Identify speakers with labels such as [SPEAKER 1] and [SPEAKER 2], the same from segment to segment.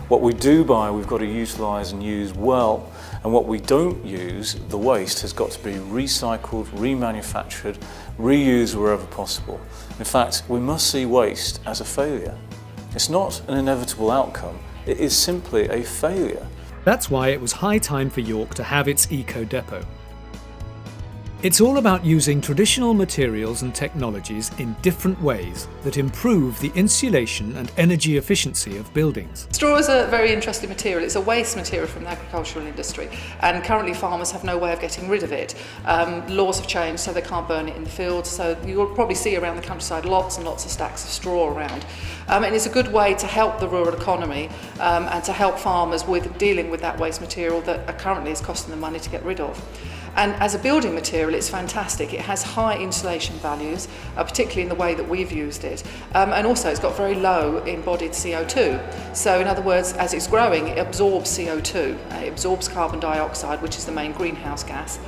[SPEAKER 1] What we do buy, we've got to utilise and use well, and what we don't use, the waste, has got to be recycled, remanufactured, reused wherever possible. In fact, we must see waste as a failure. It's not an inevitable outcome, it is simply a failure.
[SPEAKER 2] That's why it was high time for York to have its Eco Depot. It's all about using traditional materials and technologies in different ways that improve the insulation and energy efficiency of buildings.
[SPEAKER 3] Straw is a very interesting material. It's a waste material from the agricultural industry, and currently farmers have no way of getting rid of it. Laws have changed, so they can't burn it in the fields, so you'll probably see around the countryside lots and lots of stacks of straw around. And it's a good way to help the rural economy and to help farmers with dealing with that waste material that currently is costing them money to get rid of. And as a building material, it's fantastic. It has high insulation values, particularly in the way that we've used it. And also it's got very low embodied CO2. So in other words, as it's growing, it absorbs CO2. It absorbs carbon dioxide, which is the main greenhouse gas.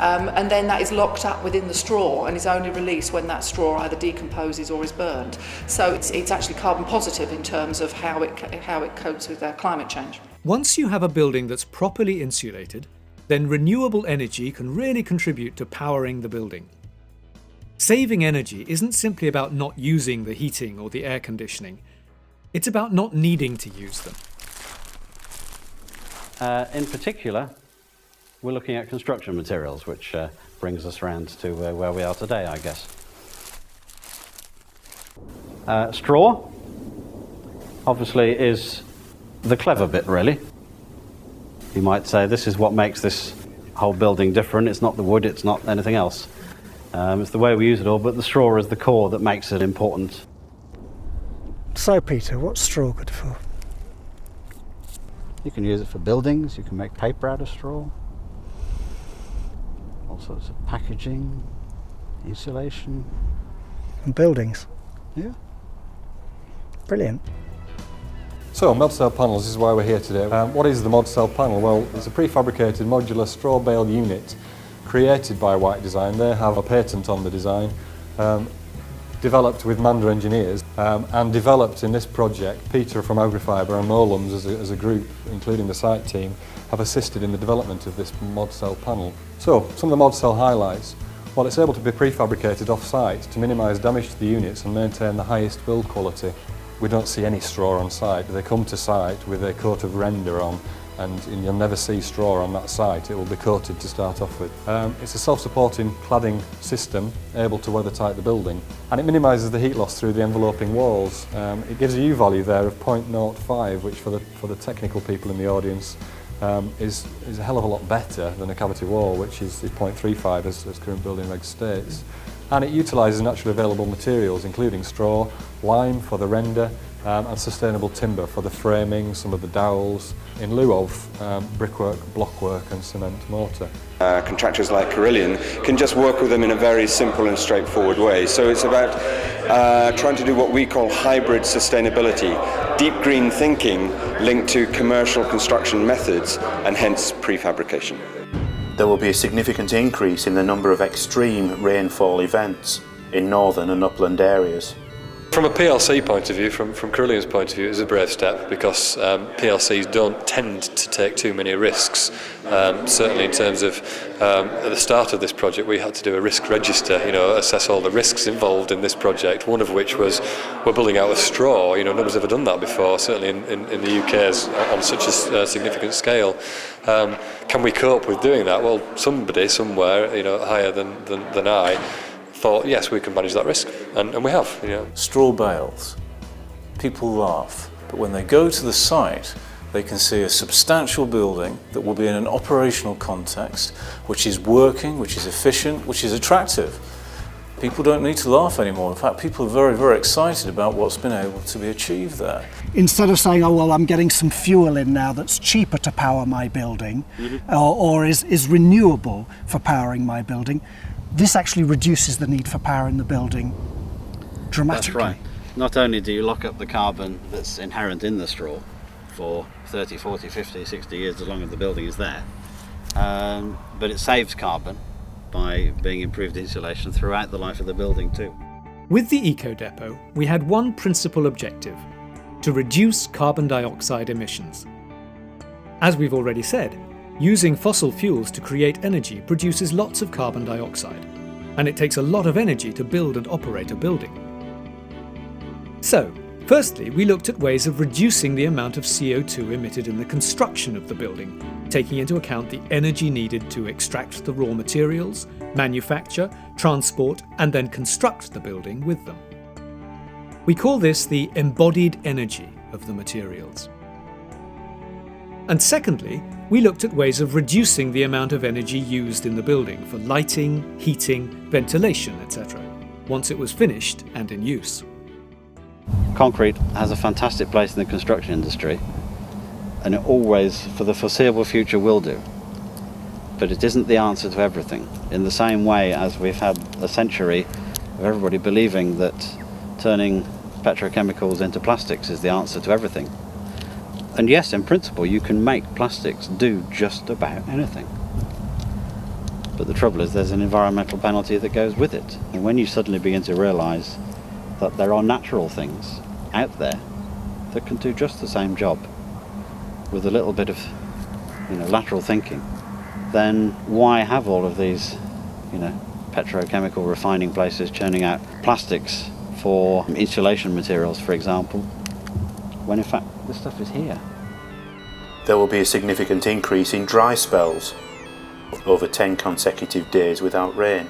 [SPEAKER 3] And then that is locked up within the straw and is only released when that straw either decomposes or is burned. So it's actually carbon positive in terms of how it copes with climate change.
[SPEAKER 2] Once you have a building that's properly insulated, then renewable energy can really contribute to powering the building. Saving energy isn't simply about not using the heating or the air conditioning. It's about not needing to use them.
[SPEAKER 4] In particular, we're looking at construction materials, which brings us round to where we are today, I guess. Straw, obviously, is the clever bit, really. You might say this is what makes this whole building different. It's not the wood, it's not anything else. It's the way we use it all, but the straw is the core that makes it important.
[SPEAKER 5] So, Peter, what's straw good for?
[SPEAKER 4] You can use it for buildings, you can make paper out of straw, all sorts of packaging, insulation.
[SPEAKER 5] And buildings?
[SPEAKER 4] Yeah.
[SPEAKER 5] Brilliant.
[SPEAKER 6] So, mod cell panels, this is why we're here today. What is the mod cell panel? Well, it's a prefabricated modular straw bale unit created by White Design. They have a patent on the design, developed with Mander engineers, and developed in this project. Peter from Agrifibre and Molums as a group, including the site team, have assisted in the development of this mod cell panel. So, some of the mod cell highlights. Well, it's able to be prefabricated off-site to minimise damage to the units and maintain the highest build quality. We don't see any straw on site. They come to site with a coat of render on, and you'll never see straw on that site. It will be coated to start off with. It's a self-supporting cladding system able to weather-tight the building, and it minimises the heat loss through the enveloping walls. It gives a U-value there of 0.05, which for the technical people in the audience is a hell of a lot better than a cavity wall, which is 0.35 as current building regs states. And it utilises naturally available materials, including straw, lime for the render, and sustainable timber for the framing, some of the dowels, in lieu of brickwork, blockwork and cement mortar.
[SPEAKER 7] Contractors like Carillion can just work with them in a very simple and straightforward way. So it's about trying to do what we call hybrid sustainability, deep green thinking linked to commercial construction methods and hence prefabrication.
[SPEAKER 8] There will be a significant increase in the number of extreme rainfall events in northern and upland areas.
[SPEAKER 9] From a PLC point of view, from Carillion's point of view, it's a brave step because PLCs don't tend to take too many risks. Certainly in terms of at the start of this project we had to do a risk register, assess all the risks involved in this project, one of which was we're building out of straw. Nobody's ever done that before, certainly in the UK on such a significant scale. Can we cope with doing that? Well, somebody somewhere, higher than I, thought, yes, we can manage that risk, and we have.
[SPEAKER 1] Straw bales. People laugh, but when they go to the site, they can see a substantial building that will be in an operational context, which is working, which is efficient, which is attractive. People don't need to laugh anymore. In fact, people are very, very excited about what's been able to be achieved there.
[SPEAKER 5] Instead of saying, oh, well, I'm getting some fuel in now that's cheaper to power my building, or is renewable for powering my building, this actually reduces the need for power in the building dramatically.
[SPEAKER 4] That's right. Not only do you lock up the carbon that's inherent in the straw for 30, 40, 50, 60 years as long as the building is there, but it saves carbon by being improved insulation throughout the life of the building too.
[SPEAKER 2] With the Eco Depot, we had one principal objective: to reduce carbon dioxide emissions. As we've already said, using fossil fuels to create energy produces lots of carbon dioxide, and it takes a lot of energy to build and operate a building. So, firstly, we looked at ways of reducing the amount of CO2 emitted in the construction of the building, taking into account the energy needed to extract the raw materials, manufacture, transport, and then construct the building with them. We call this the embodied energy of the materials. And secondly, we looked at ways of reducing the amount of energy used in the building for lighting, heating, ventilation, etc., once it was finished and in use.
[SPEAKER 4] Concrete has a fantastic place in the construction industry, and it always, for the foreseeable future, will do. But it isn't the answer to everything. In the same way as we've had a century of everybody believing that turning petrochemicals into plastics is the answer to everything. And yes, in principle, you can make plastics do just about anything. But the trouble is there's an environmental penalty that goes with it. And when you suddenly begin to realise that there are natural things out there that can do just the same job with a little bit of, lateral thinking, then why have all of these, petrochemical refining places churning out plastics for insulation materials, for example, when in fact this stuff is here?
[SPEAKER 8] There will be a significant increase in dry spells, over 10 consecutive days without rain.